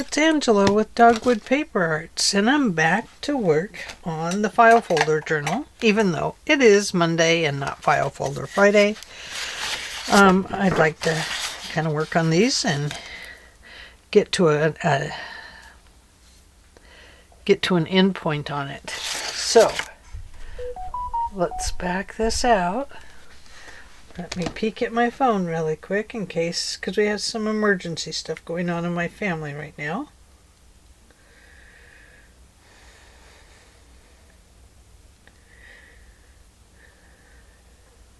it's Angela with Dogwood Paper Arts, and I'm back to work on the file folder journal, even though it is Monday and not file folder Friday. I'd like to kind of work on these and get to an end point on it. So let's back this out. Let me peek at my phone really quick in case, because we have some emergency stuff going on in my family right now.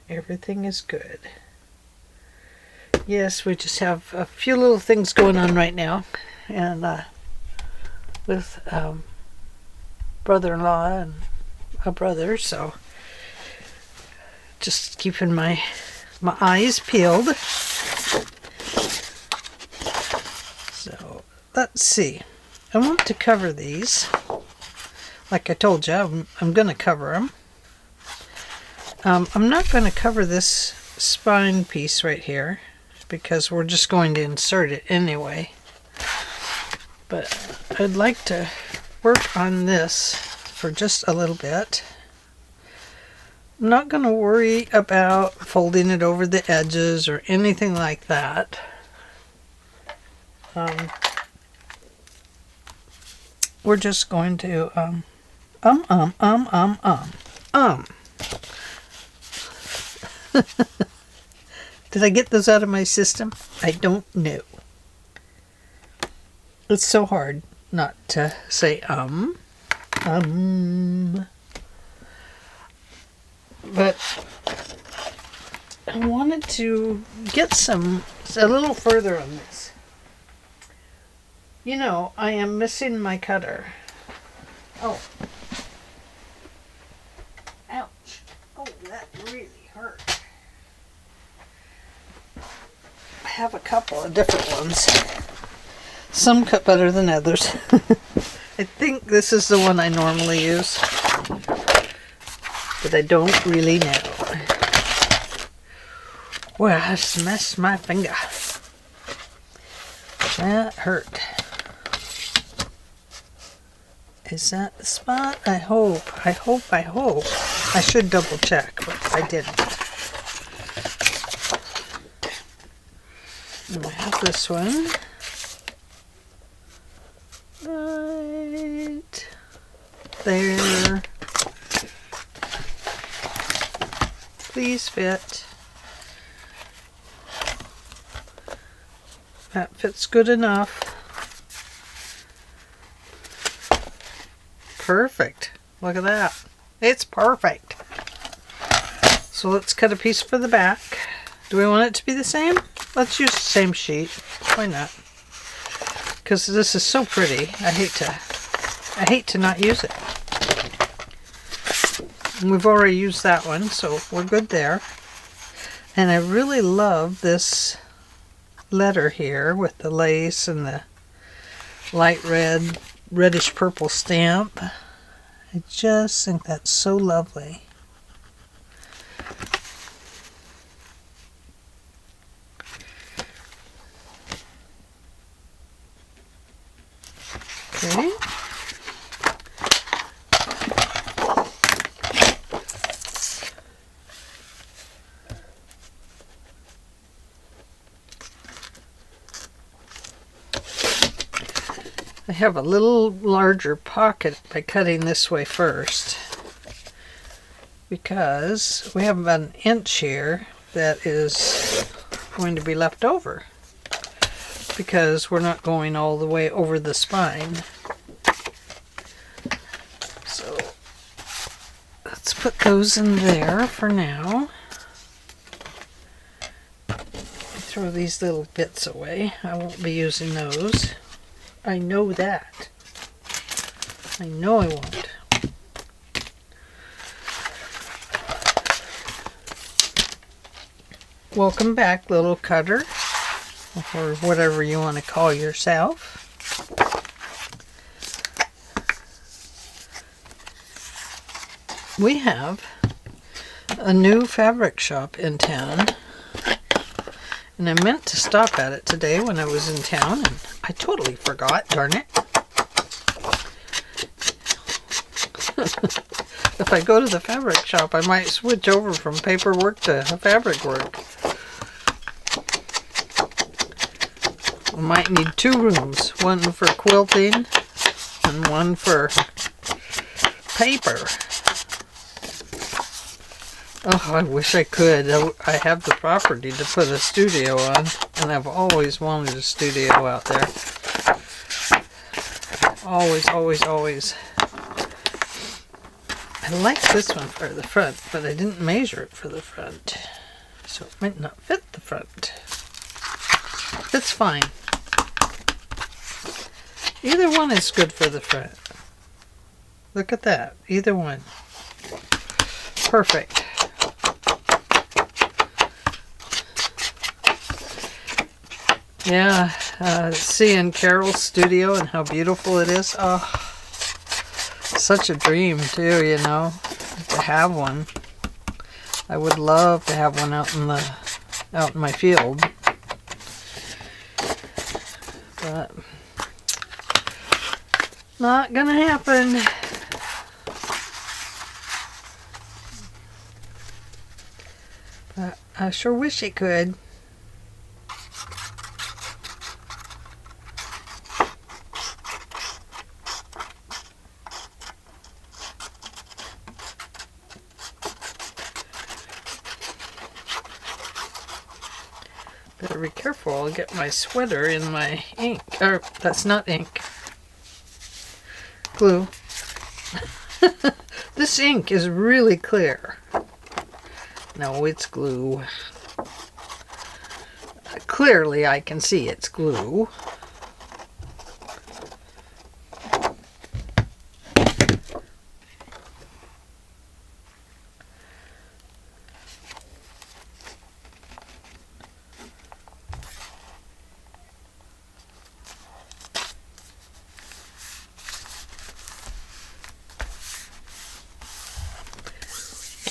Everything is good. Yes, we just have a few little things going on right now, and with brother-in-law and a brother, so just keeping my eyes peeled. So let's see. I want to cover these. Like I told you, I'm going to cover them. I'm not going to cover this spine piece right here because we're just going to insert it anyway. But I'd like to work on this for just a little bit. I'm not going to worry about folding it over the edges or anything like that. We're just going to Did I get those out of my system? I don't know. It's so hard not to say But I wanted to get a little further on this. You know, I am missing my cutter. Oh. Ouch. Oh, that really hurt. I have a couple of different ones. Some cut better than others. I think this is the one I normally use, but I don't really know. Well, I smashed my finger. That hurt. Is that the spot? I hope. I should double check, but I didn't. And I have this one. Right there. Please fit. That fits good enough. Perfect. Look at that. It's perfect. So let's cut a piece for the back. Do we want it to be the same? Let's use the same sheet. Why not? Because this is so pretty. I hate to not use it. And we've already used that one, so we're good there. And I really love this letter here with the lace and the light red, reddish purple stamp. I just think that's so lovely. Okay. I have a little larger pocket by cutting this way first, because we have about an inch here that is going to be left over, because we're not going all the way over the spine. So let's put those in there for now. Throw these little bits away. I won't be using those. I know that. I know I won't. Welcome back, little cutter, or whatever you want to call yourself. We have a new fabric shop in town, And I meant to stop at it today when I was in town, and I totally forgot, darn it. If I go to the fabric shop, I might switch over from paperwork to fabric work. I might need 2 rooms, one for quilting and one for paper. Oh, I wish I could. I have the property to put a studio on, and I've always wanted a studio out there. Always, always, always. I like this one for the front, but I didn't measure it for the front, so it might not fit the front. It's fine. Either one is good for the front. Look at that. Either one. Perfect. Yeah, seeing Carol's studio and how beautiful it is. Oh, such a dream too, you know, to have one. I would love to have one out in my field. But not gonna happen. But I sure wish it could. Better be careful, I'll get my sweater in my ink. Or, that's not ink. Glue. This ink is really clear. No, it's glue. Clearly I can see it's glue.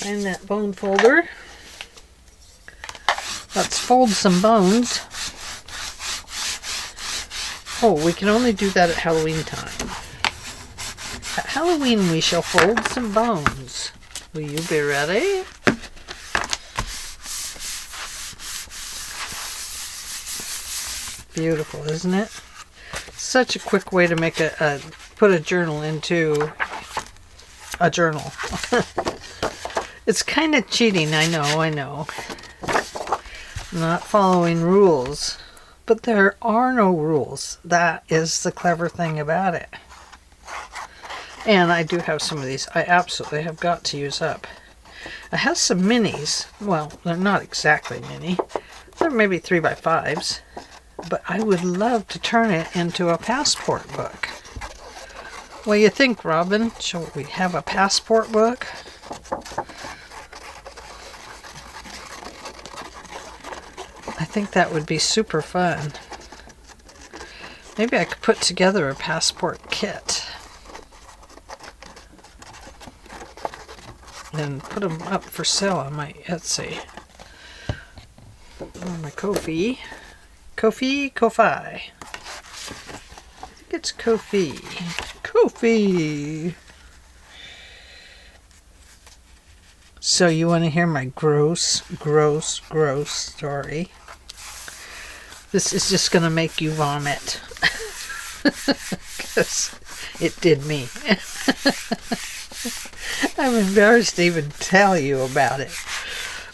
Find that bone folder. Let's fold some bones. Oh, we can only do that at Halloween time. At Halloween we shall fold some bones. Will you be ready? Beautiful, isn't it? Such a quick way to make put a journal into a journal. It's kind of cheating, I know. Not following rules. But there are no rules. That is the clever thing about it. And I do have some of these I absolutely have got to use up. I have some minis. Well, they're not exactly mini. They're maybe 3x5s. But I would love to turn it into a passport book. What do you think, Robin? Shall we have a passport book? I think that would be super fun. Maybe I could put together a passport kit and put them up for sale on my Etsy or my Ko-fi. Ko-fi. It's Ko-fi. Ko-fi. So you want to hear my gross story? This is just going to make you vomit. Because it did me. I'm embarrassed to even tell you about it.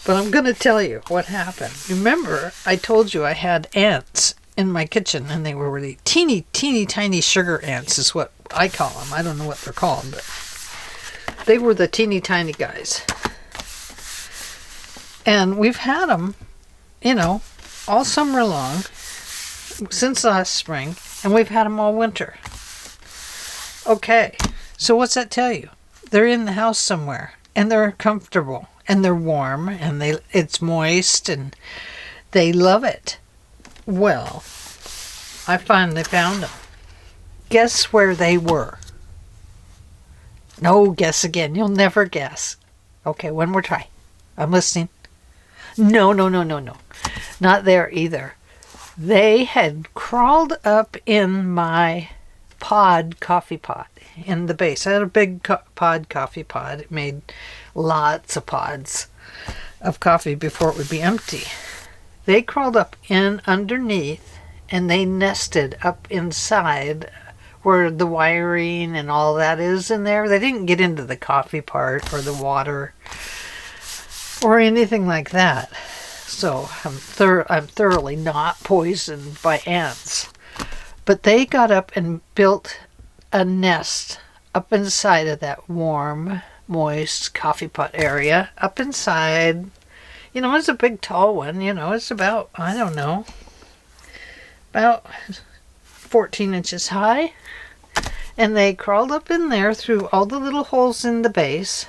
But I'm going to tell you what happened. Remember, I told you I had ants in my kitchen, and they were really teeny tiny sugar ants is what I call them. I don't know what they're called, but they were the teeny tiny guys. And we've had them, you know, all summer long, since last spring, and we've had them all winter. Okay, so what's that tell you? They're in the house somewhere, and they're comfortable, and they're warm, and it's moist, and they love it. Well, I finally found them. Guess where they were? No, guess again. You'll never guess. Okay, one more try. I'm listening. No. Not there either. They had crawled up in my coffee pot in the base. I had a big pod coffee pot. It made lots of pods of coffee before it would be empty. They crawled up in underneath and they nested up inside where the wiring and all that is in there. They didn't get into the coffee part or the water or anything like that. So I'm thoroughly not poisoned by ants. But they got up and built a nest up inside of that warm, moist coffee pot area. Up inside, you know, it's a big tall one. You know, it's about, I don't know, about 14 inches high. And they crawled up in there through all the little holes in the base.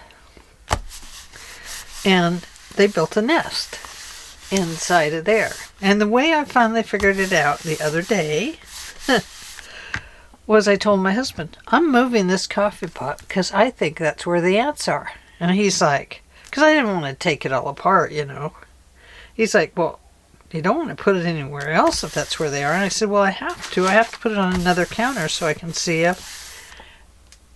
And they built a nest inside of there. And the way I finally figured it out the other day was I told my husband, I'm moving this coffee pot because I think that's where the ants are. And he's like, because I didn't want to take it all apart, you know. He's like, well, you don't want to put it anywhere else if that's where they are. And I said, well, I have to. I have to put it on another counter so I can see if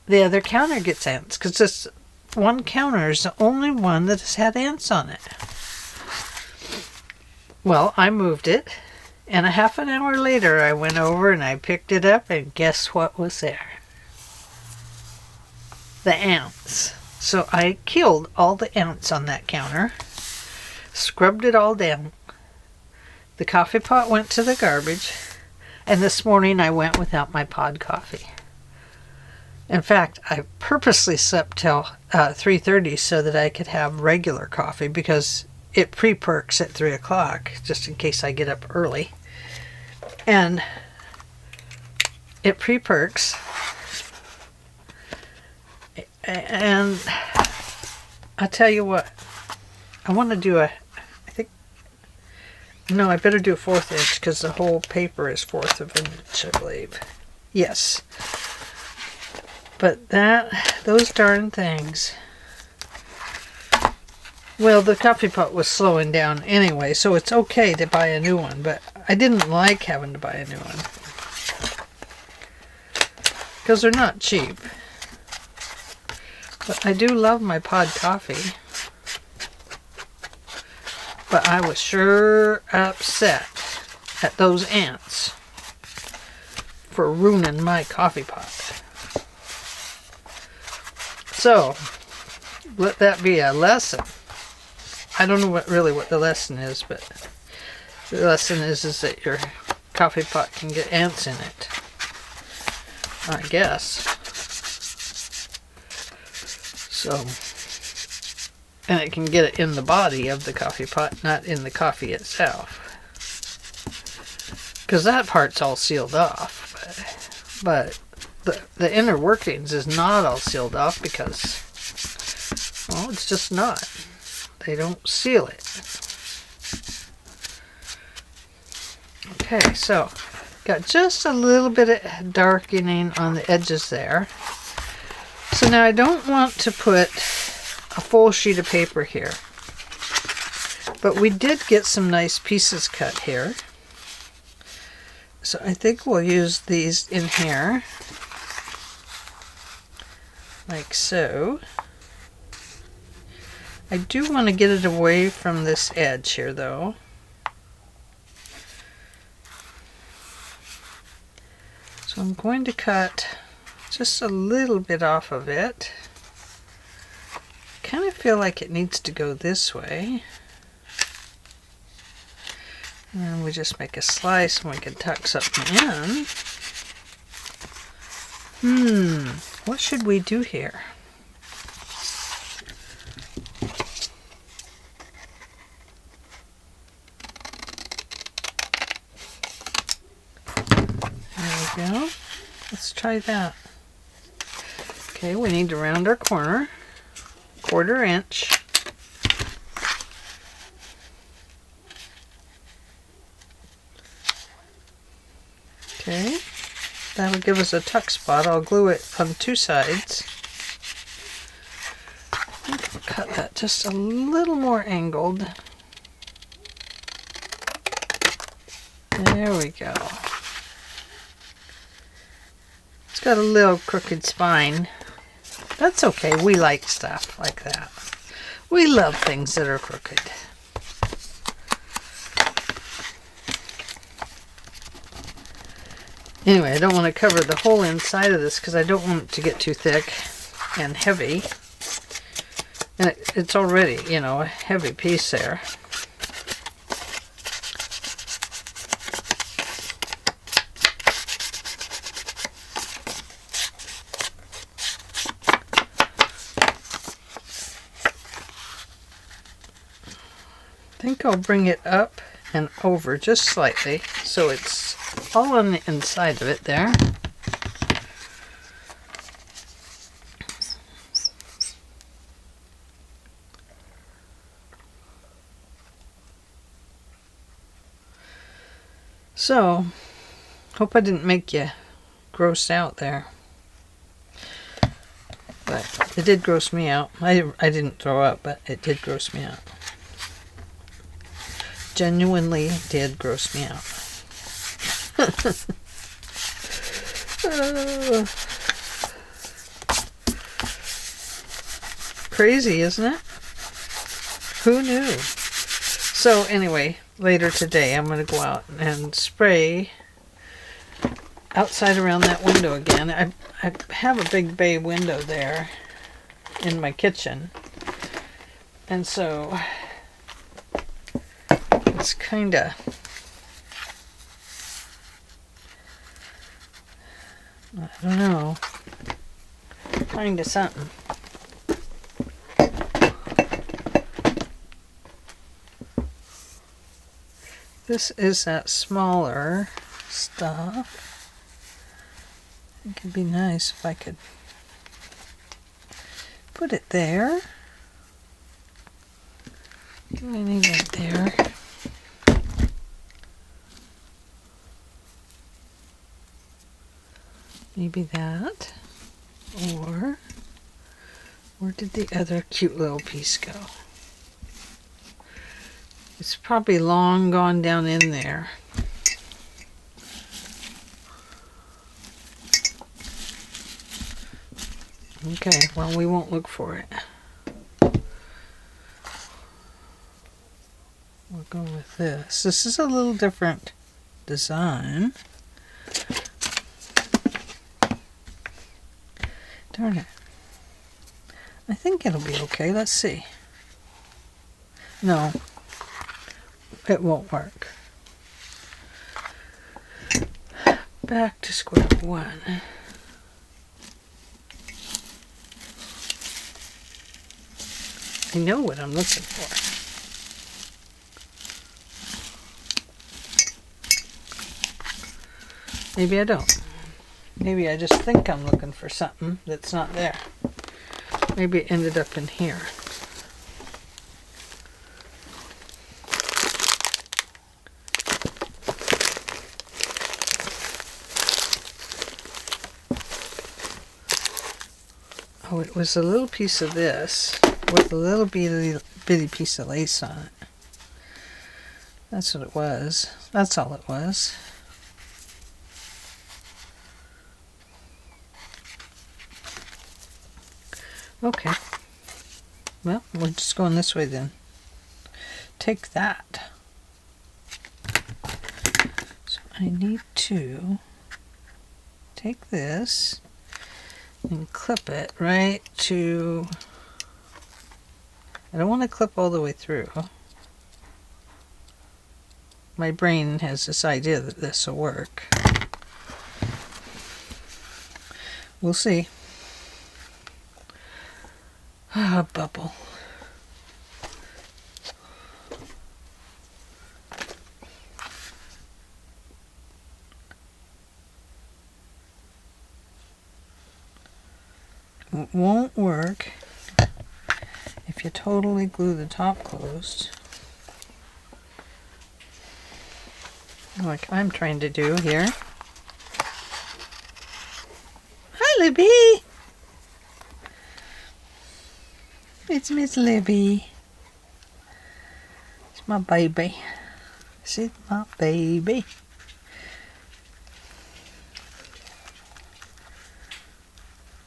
the other counter gets ants. Because this one counter is the only one that has had ants on it. Well, I moved it. And a half an hour later, I went over and I picked it up, and guess what was there? The ants. So I killed all the ants on that counter, scrubbed it all down. The coffee pot went to the garbage, and this morning I went without my pod coffee. In fact, I purposely slept till 3:30 so that I could have regular coffee because it pre-perks at 3 o'clock, just in case I get up early. And it pre-perks. And I'll tell you what, I want to do I better do a 1/4 inch because the whole paper is 1/4 of an inch, I believe. Yes. But those darn things. Well, the coffee pot was slowing down anyway, so it's okay to buy a new one, but I didn't like having to buy a new one. Because they're not cheap. But I do love my pod coffee. But I was sure upset at those ants for ruining my coffee pot. So, let that be a lesson. I don't know what the lesson is, but the lesson is that your coffee pot can get ants in it. I guess. So, and it can get it in the body of the coffee pot, not in the coffee itself. Because that part's all sealed off. But the inner workings is not all sealed off because, well, it's just not. They don't seal it. Okay, so got just a little bit of darkening on the edges there. So now I don't want to put a full sheet of paper here. But we did get some nice pieces cut here. So I think we'll use these in here. Like so. I do want to get it away from this edge here, though. So I'm going to cut just a little bit off of it. Kind of feel like it needs to go this way. And we just make a slice and we can tuck something in. What should we do here? Go. Let's try that. Okay, we need to round our corner, 1/4 inch. Okay, that'll give us a tuck spot. I'll glue it on 2 sides. I think I'll cut that just a little more angled. There we go. It's got a little crooked spine. That's okay. We like stuff like that. We love things that are crooked. Anyway, I don't want to cover the whole inside of this because I don't want it to get too thick and heavy. And it's already, you know, a heavy piece there. I think I'll bring it up and over just slightly so it's all on the inside of it there. So, hope I didn't make you grossed out there. But it did gross me out. I didn't throw up, but it did gross me out. Genuinely did gross me out. Crazy, isn't it? Who knew? So anyway, later today I'm going to go out and spray outside around that window again. I have a big bay window there in my kitchen. And so it's kind of, I don't know, kind of something. This is that smaller stuff. It could be nice if I could put it there. Do I need it there? Maybe that. Or where did the other cute little piece go? It's probably long gone down in there. Okay, well, we won't look for it. We'll go with this. This is a little different design. Darn it. I think it'll be okay. Let's see. No, it won't work. Back to square one. I know what I'm looking for. Maybe I don't. Maybe I just think I'm looking for something that's not there. Maybe it ended up in here. Oh, it was a little piece of this with a little bitty piece of lace on it. That's what it was. That's all it was. Okay. Well, we're just going this way then. Take that. So I need to take this and clip it right to... I don't want to clip all the way through. My brain has this idea that this will work. We'll see. Ah, bubble. It won't work if you totally glue the top closed, like I'm trying to do here. Hi, Libby! It's Miss Libby. It's my baby. She's my baby.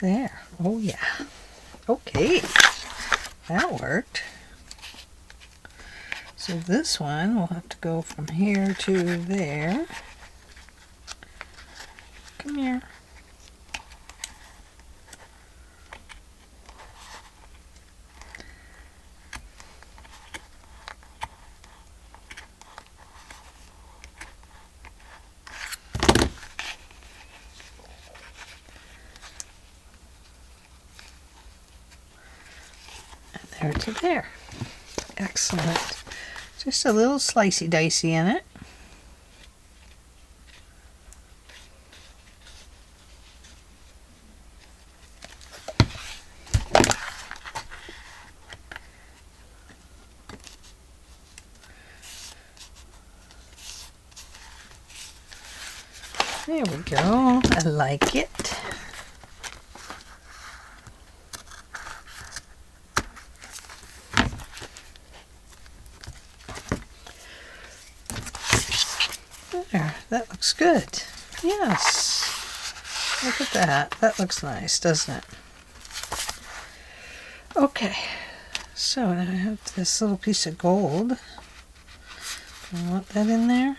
There. Oh yeah. Okay. That worked. So this one will have to go from here to there. Come here. There to there. Excellent. Just a little slicey dicey in it. There we go. I like it. There, that looks good. Yes. Look at that. That looks nice, doesn't it? Okay. So now I have this little piece of gold. Do I want that in there?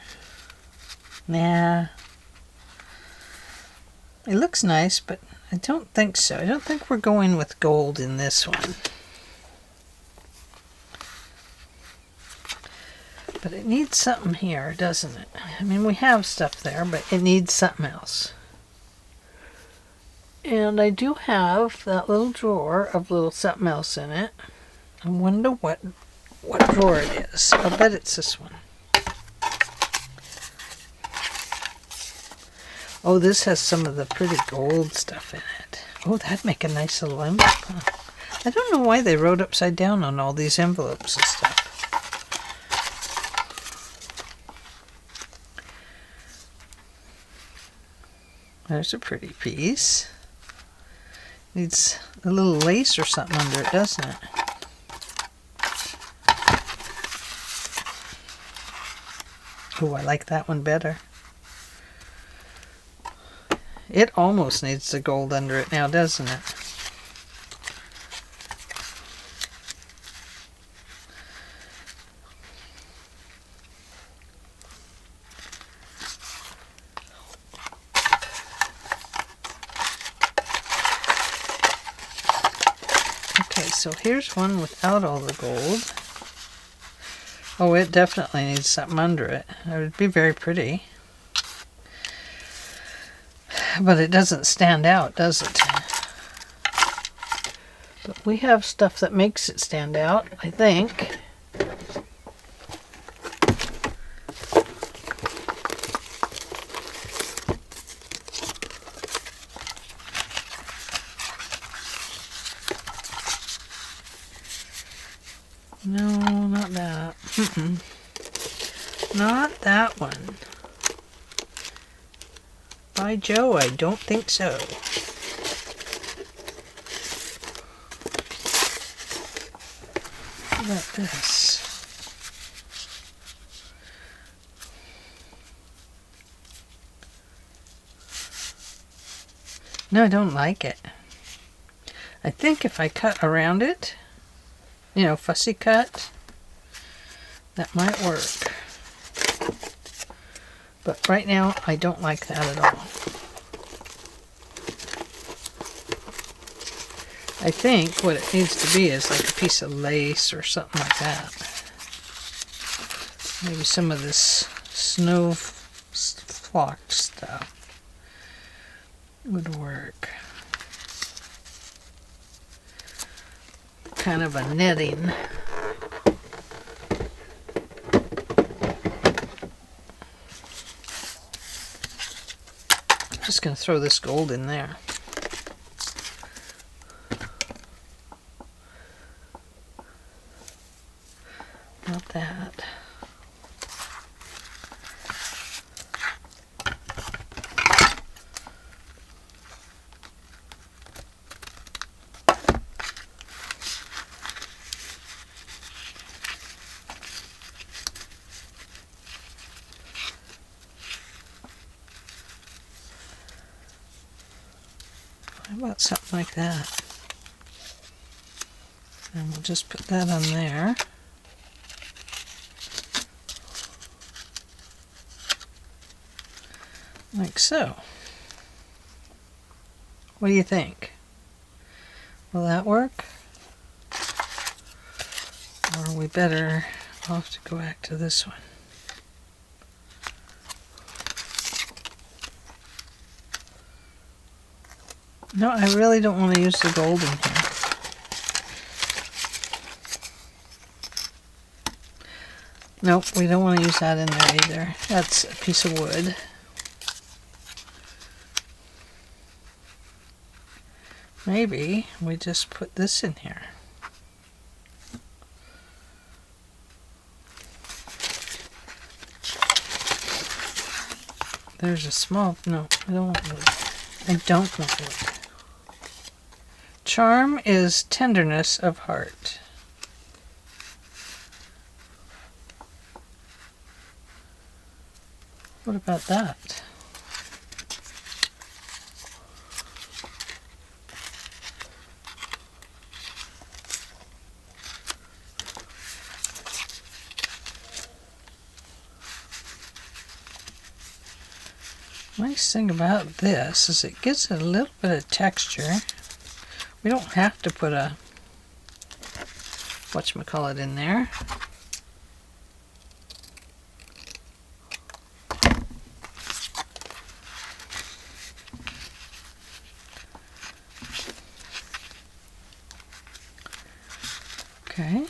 Nah. It looks nice, but I don't think so. I don't think we're going with gold in this one. But it needs something here, doesn't it? I mean, we have stuff there, but it needs something else. And I do have that little drawer of little something else in it. I wonder what drawer it is. I'll bet it's this one. Oh, this has some of the pretty gold stuff in it. Oh, that'd make a nice little envelope. Huh? I don't know why they wrote upside down on all these envelopes and stuff. There's a pretty piece. Needs a little lace or something under it, doesn't it? Oh, I like that one better. It almost needs the gold under it now, doesn't it? Okay, so here's one without all the gold. Oh, it definitely needs something under it. It would be very pretty. But it doesn't stand out, does it? But we have stuff that makes it stand out, I think. No, not that. Not that one. By Joe, I don't think so. What about this? No, I don't like it. I think if I cut around it, you know, fussy cut, that might work. But right now, I don't like that at all. I think what it needs to be is like a piece of lace or something like that. Maybe some of this snow flock stuff would work. Kind of a netting. I'm just going to throw this gold in there. Not that. How about something like that? And we'll just put that on there. Like so. What do you think? Will that work? Or we better, I'll have to go back to this one. No, I really don't want to use the gold in here. Nope, we don't want to use that in there either. That's a piece of wood. Maybe we just put this in here. There's a small, no, I don't want wood. I don't want wood. Charm is tenderness of heart. What about that? Nice thing about this is it gives it a little bit of texture. We don't have to put a whatchamacallit in there. Okay.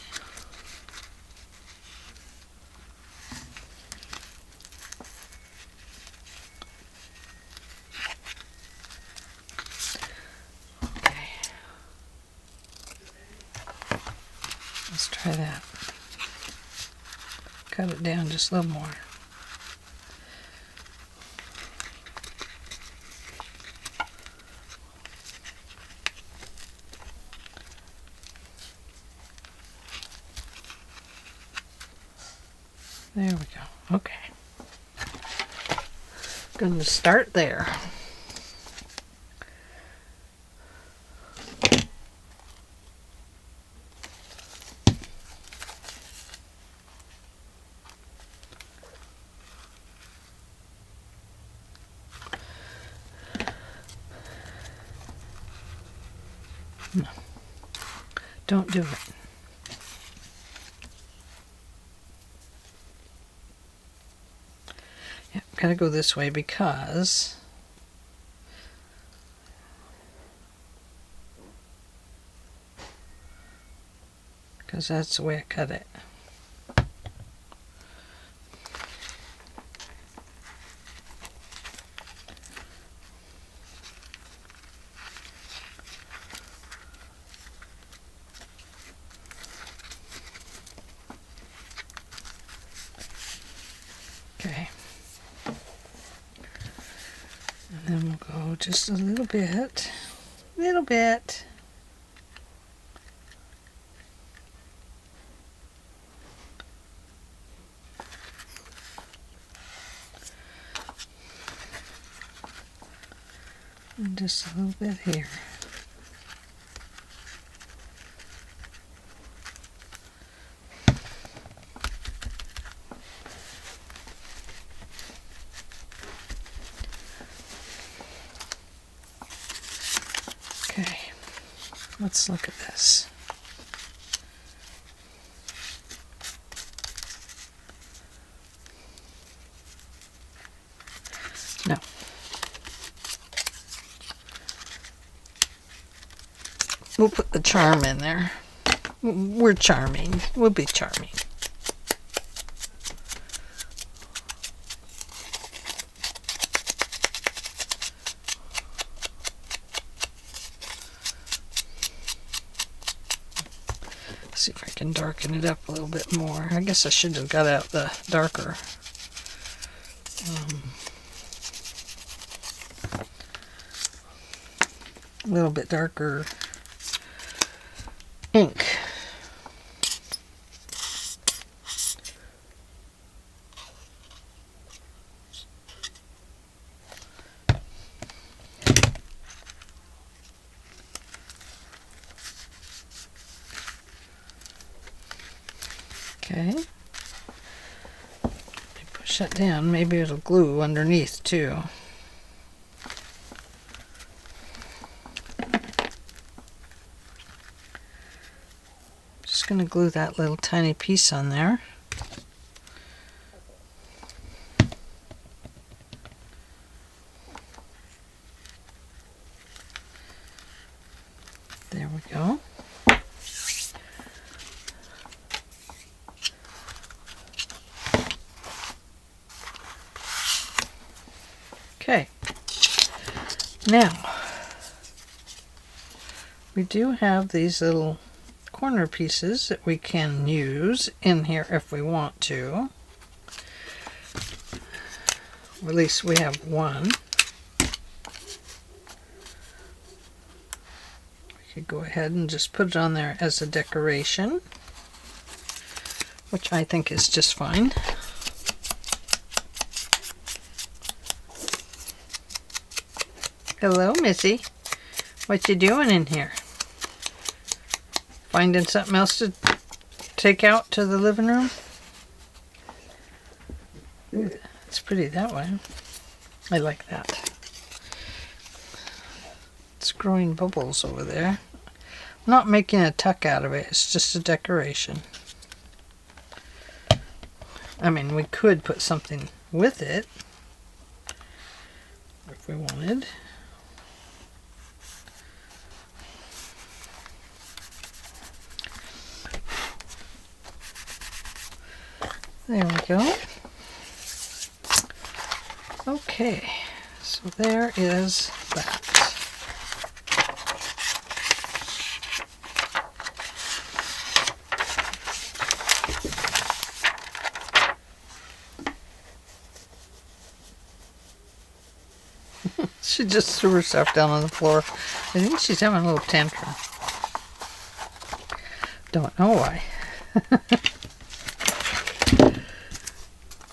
Let's try that. Cut it down just a little more. There we go. Okay. Going to start there. No. Don't do it. Yeah, gotta go this way because that's the way I cut it. Okay. And then we'll go just a little bit. And just a little bit here. Okay, let's look at this. No. We'll put the charm in there. We're charming. We'll be charming. See if I can darken it up a little bit more. I guess I should have got out the darker. A little bit darker ink. Okay. Push that down. Maybe it'll glue underneath too. Just going to glue that little tiny piece on there. There we go. Okay. Now, we do have these little corner pieces that we can use in here if we want to. Or at least we have one. We could go ahead and just put it on there as a decoration, which I think is just fine. Hello, Missy. What you doing in here? Finding something else to take out to the living room? Ooh, it's pretty that way. I like that. It's growing bubbles over there. I'm not making a tuck out of it. It's just a decoration. I mean, we could put something with it if we wanted. There we go. Okay, so there is that. She just threw herself down on the floor. I think she's having a little tantrum. Don't know why.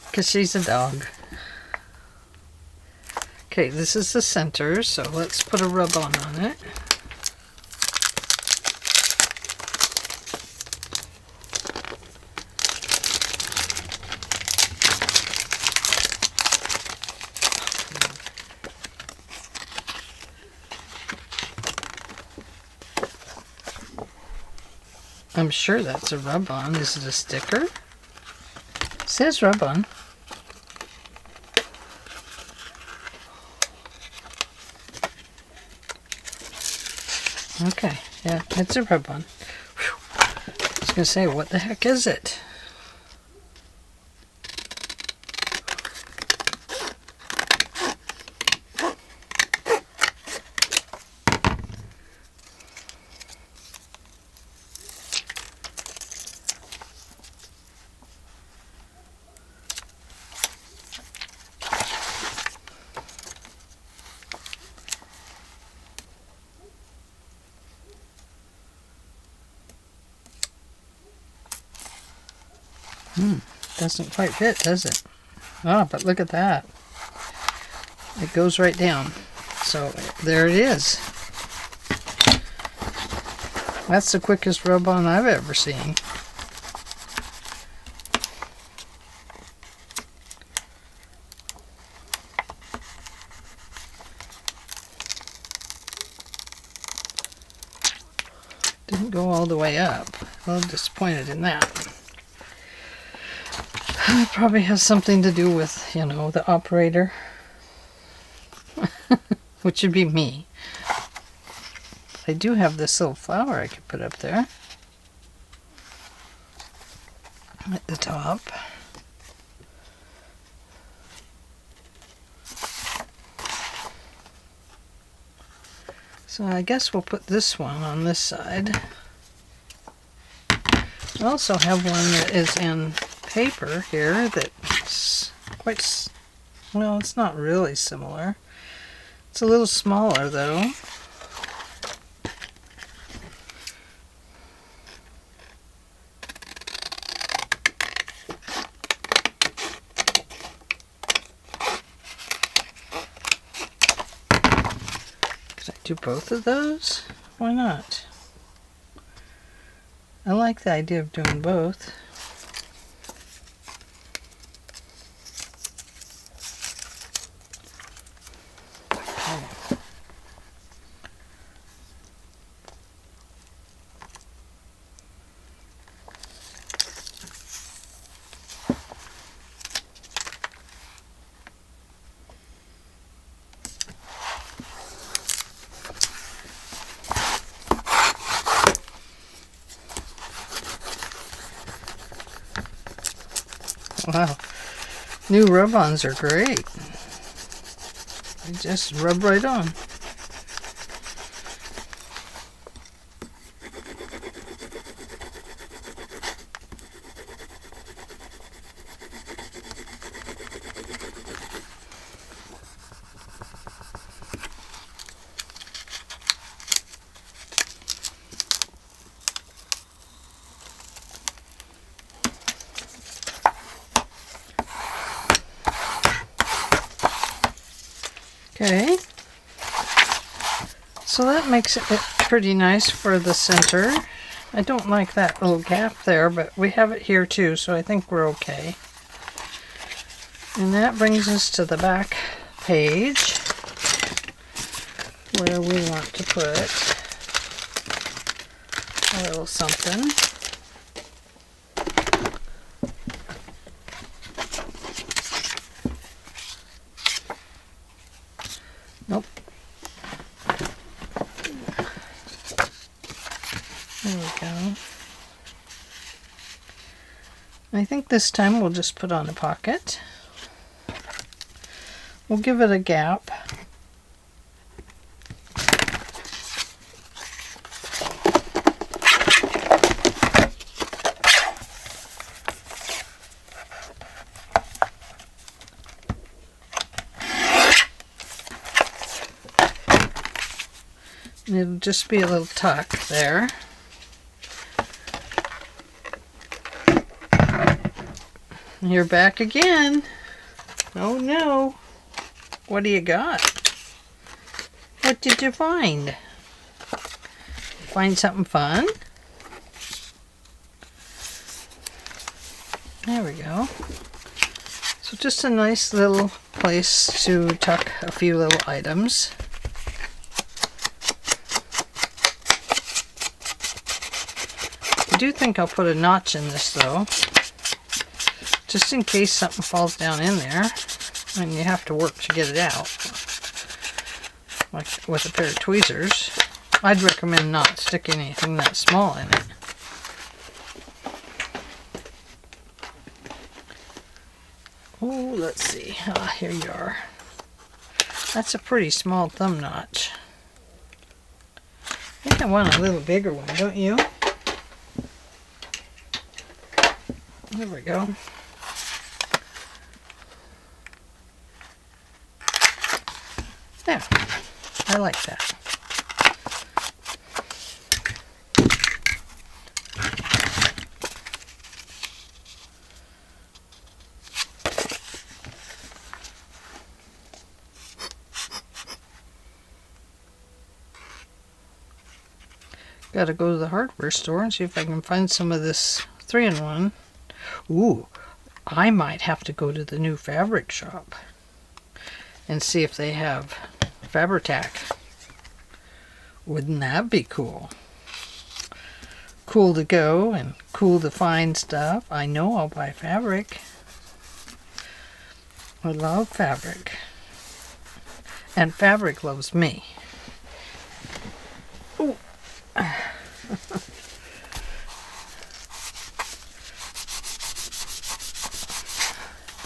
Because she's a dog. Okay, this is the center, so let's put a rub-on it. I'm sure that's a rub-on. Is it a sticker? It says rub-on. Okay, yeah, it's a rub-on. I was going to say, what the heck is it? Doesn't quite fit, does it? Oh, but look at that. It goes right down. So there it is. That's the quickest rub-on I've ever seen. Didn't go all the way up. A little disappointed in that. It probably has something to do with, you know, the operator. Which would be me. I do have this little flower I could put up there. At the top. So I guess we'll put this one on this side. I also have one that is in paper here that's quite, well, it's not really similar. It's a little smaller though. Could I do both of those? Why not? I like the idea of doing both. Wow. New rub-ons are great. They just rub right on. Okay, so that makes it pretty nice for the center. I don't like that little gap there, but we have it here too, so I think we're okay. And that brings us to the back page, where we want to put a little something. Nope. There we go. I think this time we'll just put on a pocket. We'll give it a gap. It'll just be a little tuck there. You're back again. Oh no. What do you got? What did you find? Find something fun? There we go. So just a nice little place to tuck a few little items. I do think I'll put a notch in this though, just in case something falls down in there and you have to work to get it out, like with a pair of tweezers. I'd recommend not sticking anything that small in it. Oh, let's see. Ah, here you are. That's a pretty small thumb notch. I think I want a little bigger one, don't you? There we go. There. I like that. Gotta go to the hardware store and see if I can find some of this 3-in-1. Ooh, I might have to go to the new fabric shop and see if they have Fabri-Tac. Wouldn't that be cool? Cool to go and cool to find stuff. I know I'll buy fabric. I love fabric. And fabric loves me. Ooh.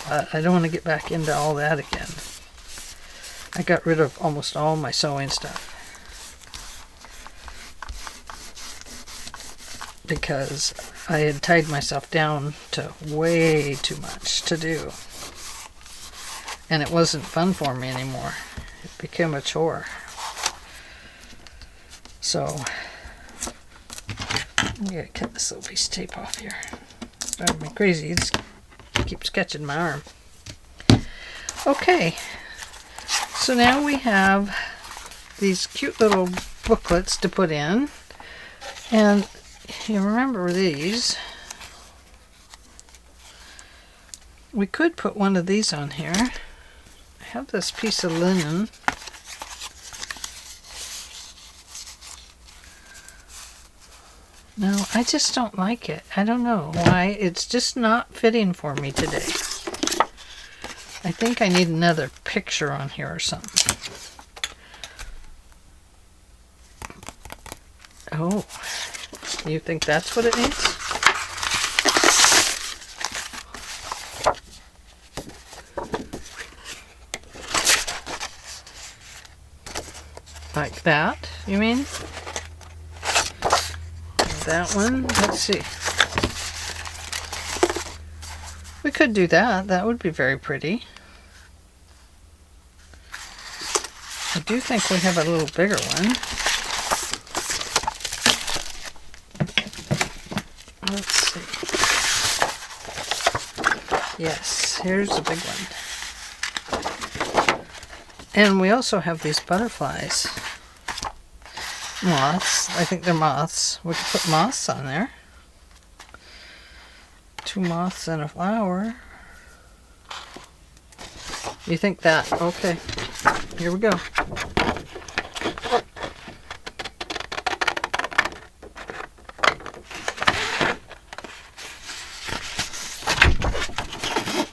I don't want to get back into all that again. I got rid of almost all my sewing stuff because I had tied myself down to way too much to do, and it wasn't fun for me anymore. It became a chore. So I'm gonna cut this little piece of tape off here. It's driving me crazy. It keeps catching my arm. Okay, so now we have these cute little booklets to put in, and you remember these. We could put one of these on here. I have this piece of linen. No, I just don't like it. I don't know why. It's just not fitting for me today. I think I need another picture on here or something. Oh, you think that's what it needs? That, you mean? That one? Let's see. We could do that. That would be very pretty. I do think we have a little bigger one. Let's see. Yes, here's a big one. And we also have these butterflies. Moths. I think they're moths. We could put moths on there. 2 moths and a flower. You think that? Okay. Here we go.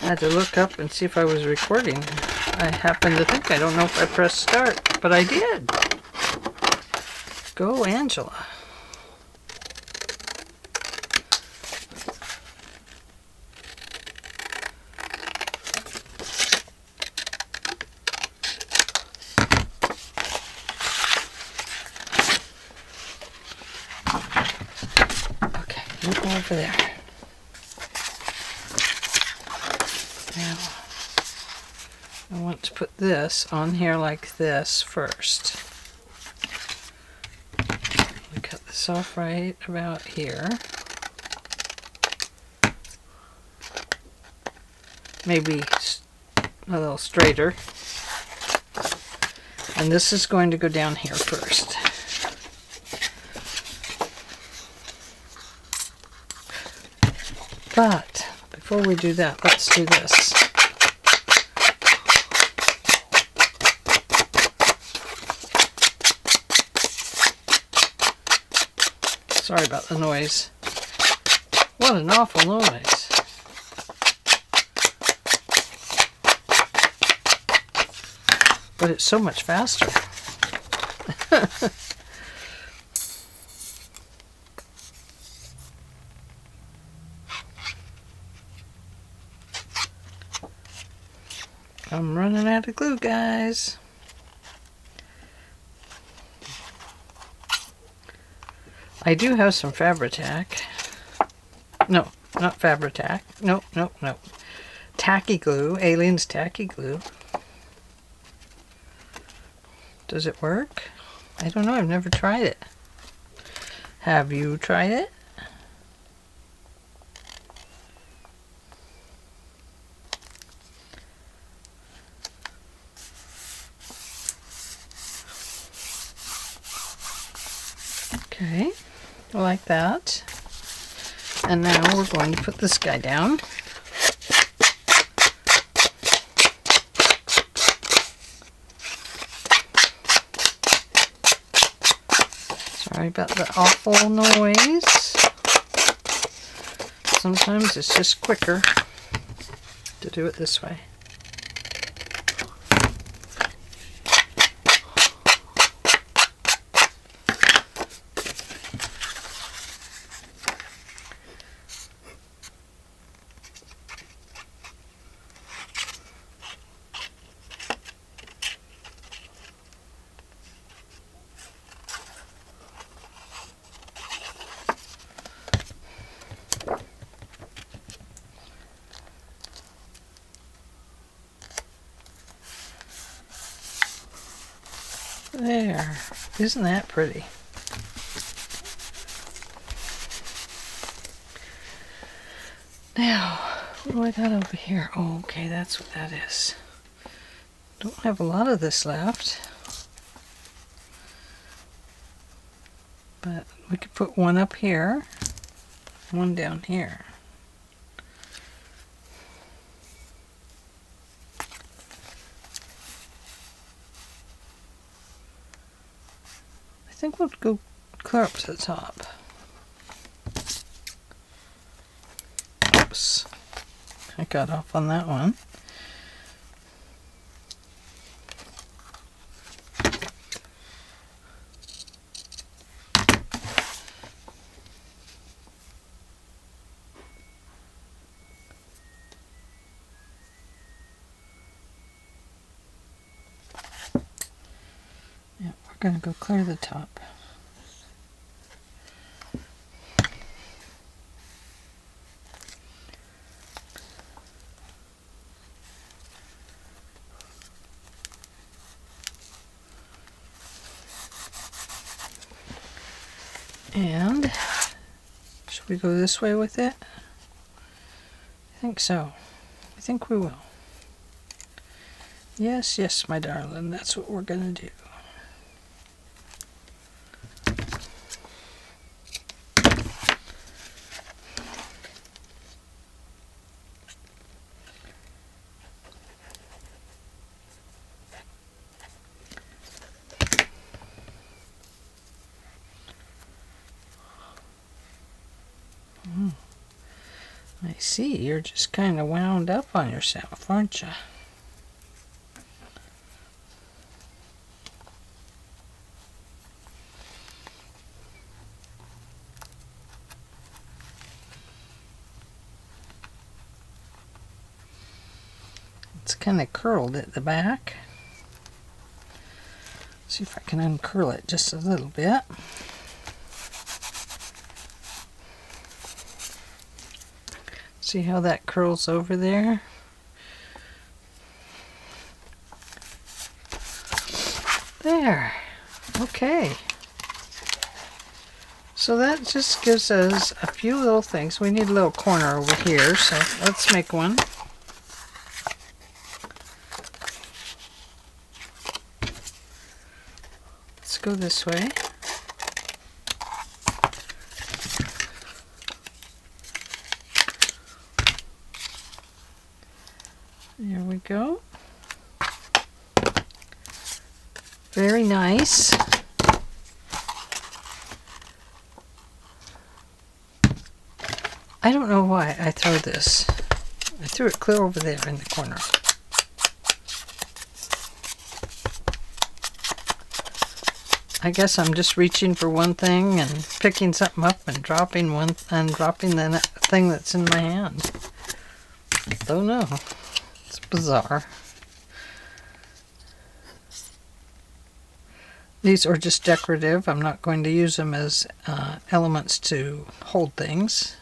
I had to look up and see if I was recording. I happened to think, I don't know if I pressed start, but I did. Go, Angela. Okay, you go over there. Now, I want to put this on here like this first. I cut this off right about here. Maybe a little straighter. And this is going to go down here first. But before we do that, let's do this. Sorry about the noise. What an awful noise. But it's so much faster. I'm running out of glue, guys. I do have some Fabri-Tac. No, not Fabri-Tac. No. Tacky glue. Aleene's tacky glue. Does it work? I don't know. I've never tried it. Have you tried it? Okay, like that. And now we're going to put this guy down. Sorry about the awful noise. Sometimes it's just quicker to do it this way. There. Isn't that pretty? Now, what do I got over here? Oh, okay, that's what that is. Don't have a lot of this left. But we could put one up here, one down here. I think we'll go clear up to the top. Oops. I got off on that one. gonna go clear the top. And should we go this way with it? I think so. I think we will. Yes, yes, my darling, that's what we're gonna do. I see, you're just kind of wound up on yourself, aren't you? It's kind of curled at the back. See if I can uncurl it just a little bit. See how that curls over there? There. Okay. So that just gives us a few little things. We need a little corner over here, so let's make one. Let's go this way. There we go. Very nice. I don't know why I throw this. I threw it clear over there in the corner. I guess I'm just reaching for one thing and picking something up and dropping one and dropping the thing that's in my hand. Don't know. It's bizarre. These are just decorative. I'm not going to use them as elements to hold things.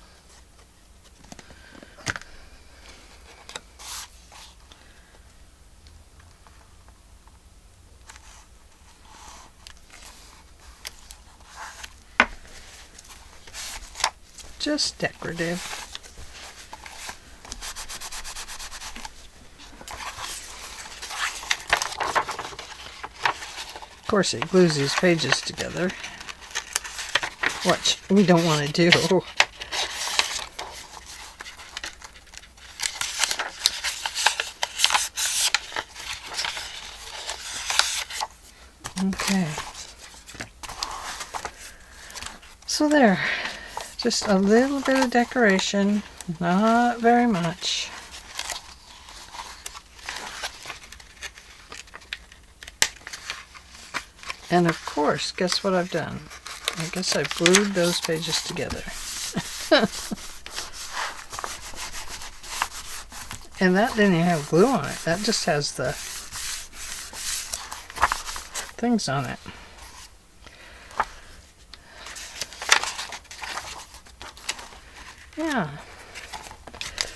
Just decorative. Of course, it glues these pages together, which we don't want to do. Okay. So there. Just a little bit of decoration, not very much. And of course, guess what I've done? I guess I've glued those pages together. And that didn't even have glue on it. That just has the things on it. Yeah.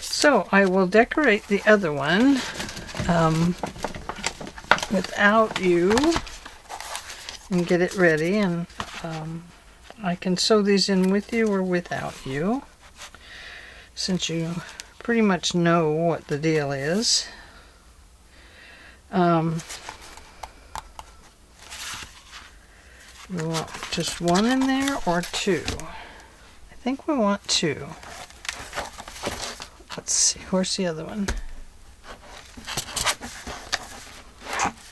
So I will decorate the other one without you and get it ready, and I can sew these in with you or without you, since you pretty much know what the deal is. We want just one in there or two? I think we want two. Let's see, where's the other one?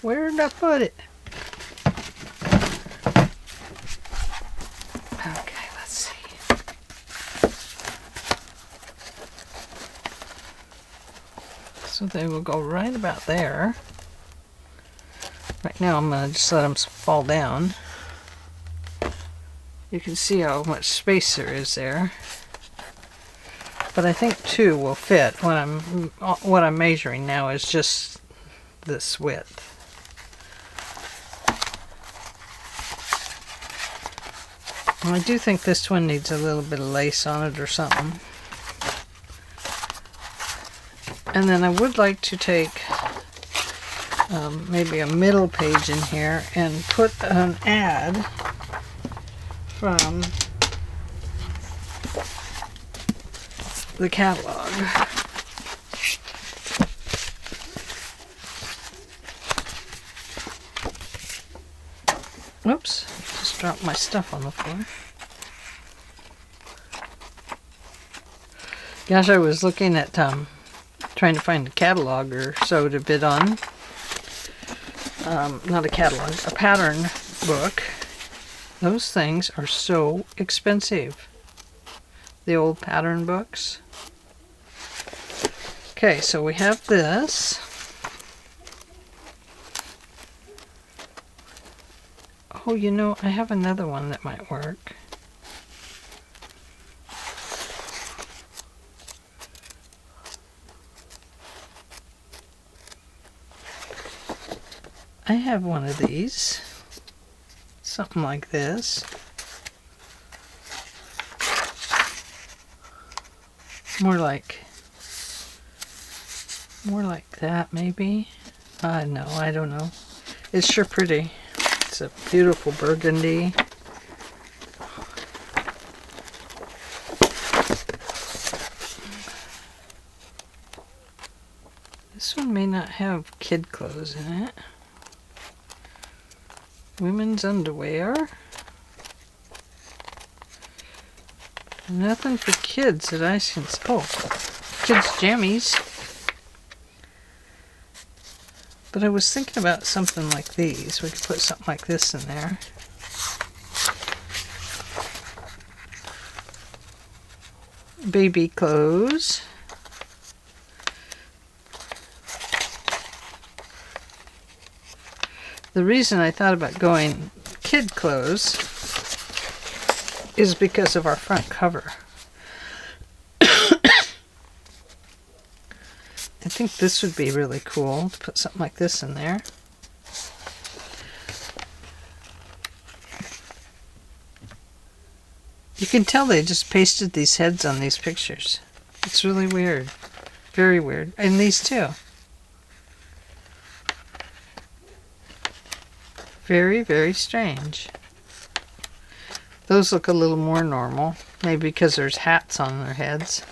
Where did I put it? Okay, let's see. So they will go right about there. Right now I'm going to just let them fall down. You can see how much space there is there. But I think two will fit. What I'm measuring now is just this width. I do think this one needs a little bit of lace on it or something. And then I would like to take maybe a middle page in here and put an ad from the catalog. Whoops, just dropped my stuff on the floor. Gosh, I was looking at trying to find a catalog or so to bid on. Not a catalog, a pattern book. Those things are so expensive. The old pattern books. Okay, so we have this. Oh, you know, I have another one that might work. I have one of these. Something like this. More like that, maybe. No, I don't know. It's sure pretty. It's a beautiful burgundy. This one may not have kid clothes in it. Women's underwear. Nothing for kids that I can. Oh, kids' jammies. But I was thinking about something like these. We could put something like this in there. Baby clothes. The reason I thought about going kid clothes is because of our front cover. I think this would be really cool to put something like this in there. You can tell they just pasted these heads on these pictures. It's really weird. Very weird. And these too. Very, very strange. Those look a little more normal. Maybe because there's hats on their heads.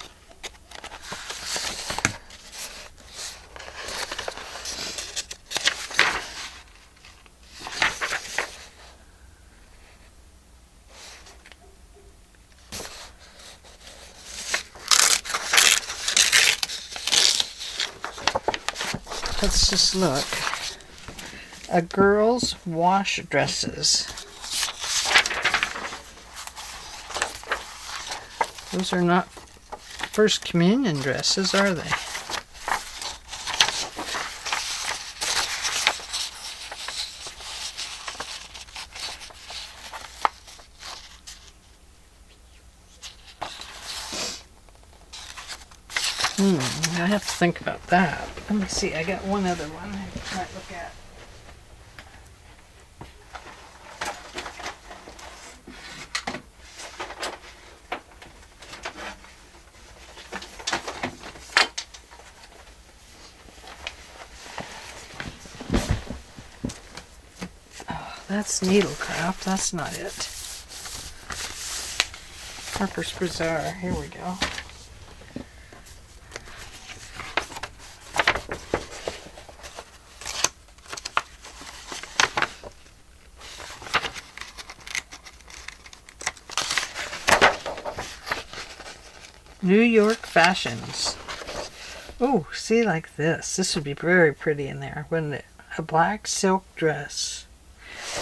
Let's just look. A girl's wash dresses. Those are not First Communion dresses, are they? I have to think about that. Let me see, I got one other one I might look at. That's needlecraft. That's not it. Harper's Bazaar. Here we go. New York fashions. Oh, see, like this. This would be very pretty in there, wouldn't it? A black silk dress.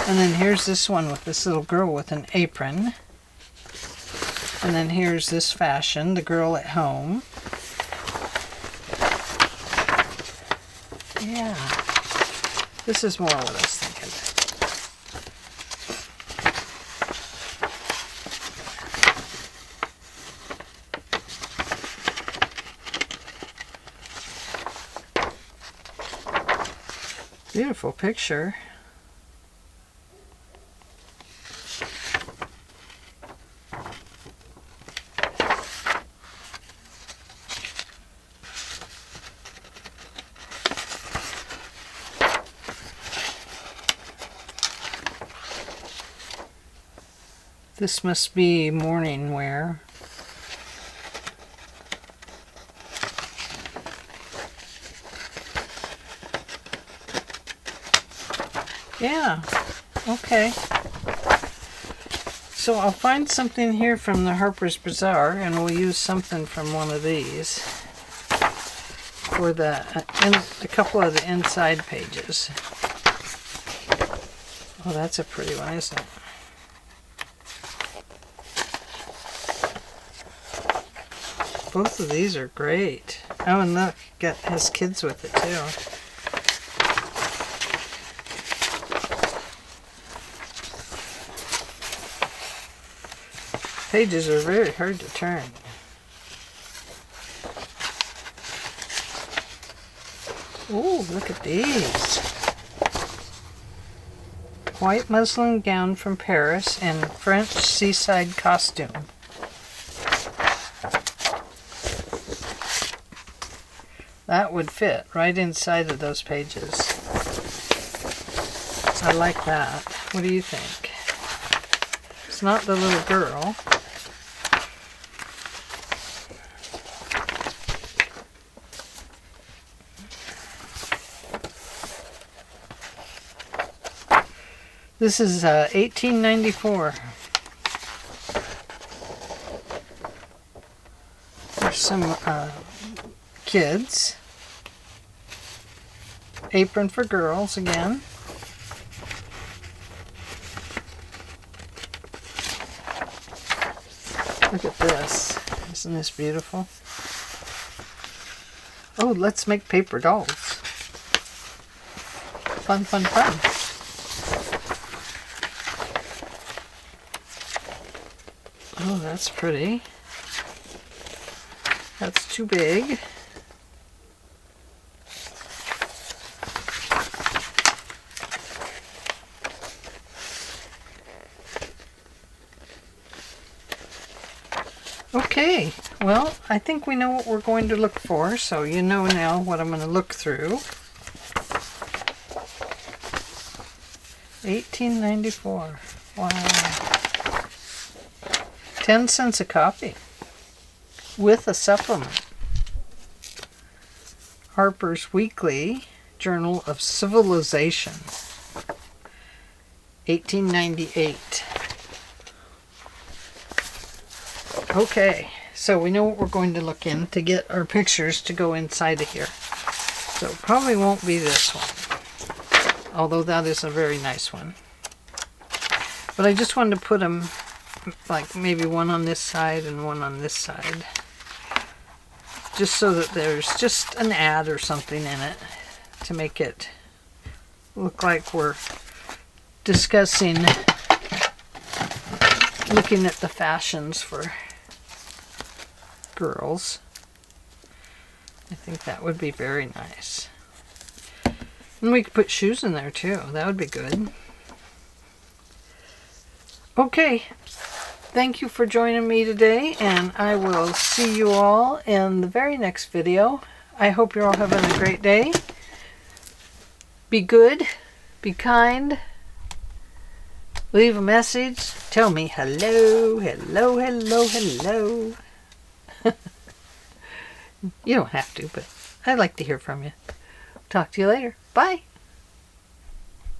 And then here's this one with this little girl with an apron. And then here's this fashion, the girl at home. Yeah. This is more what I was thinking. Beautiful picture. This must be morning wear. Yeah, okay. So I'll find something here from the Harper's Bazaar, and we'll use something from one of these for a couple of the inside pages. Oh, that's a pretty one, isn't it? Both of these are great. Oh, and look, has kids with it too. Pages are very hard to turn. Ooh, look at these. White muslin gown from Paris and French seaside costume. That would fit right inside of those pages. I like that. What do you think? It's not the little girl. This is 1894. There's some kids. Apron for girls again. Look at this. Isn't this beautiful? Oh, let's make paper dolls. Fun, fun, fun. Oh, that's pretty. That's too big. Okay, well, I think we know what we're going to look for, so you know now what I'm going to look through. 1894. Wow. 10 cents a copy with a supplement. Harper's Weekly Journal of Civilization. 1898. Okay, so we know what we're going to look in to get our pictures to go inside of here. So it probably won't be this one, although that is a very nice one. But I just wanted to put them like maybe one on this side and one on this side, just so that there's just an ad or something in it to make it look like we're discussing, looking at the fashions for girls. I think that would be very nice. And we could put shoes in there too. That would be good. Okay. Thank you for joining me today, and I will see you all in the very next video. I hope you're all having a great day. Be good. Be kind. Leave a message. Tell me hello, hello, hello, hello. You don't have to, but I'd like to hear from you. Talk to you later. Bye.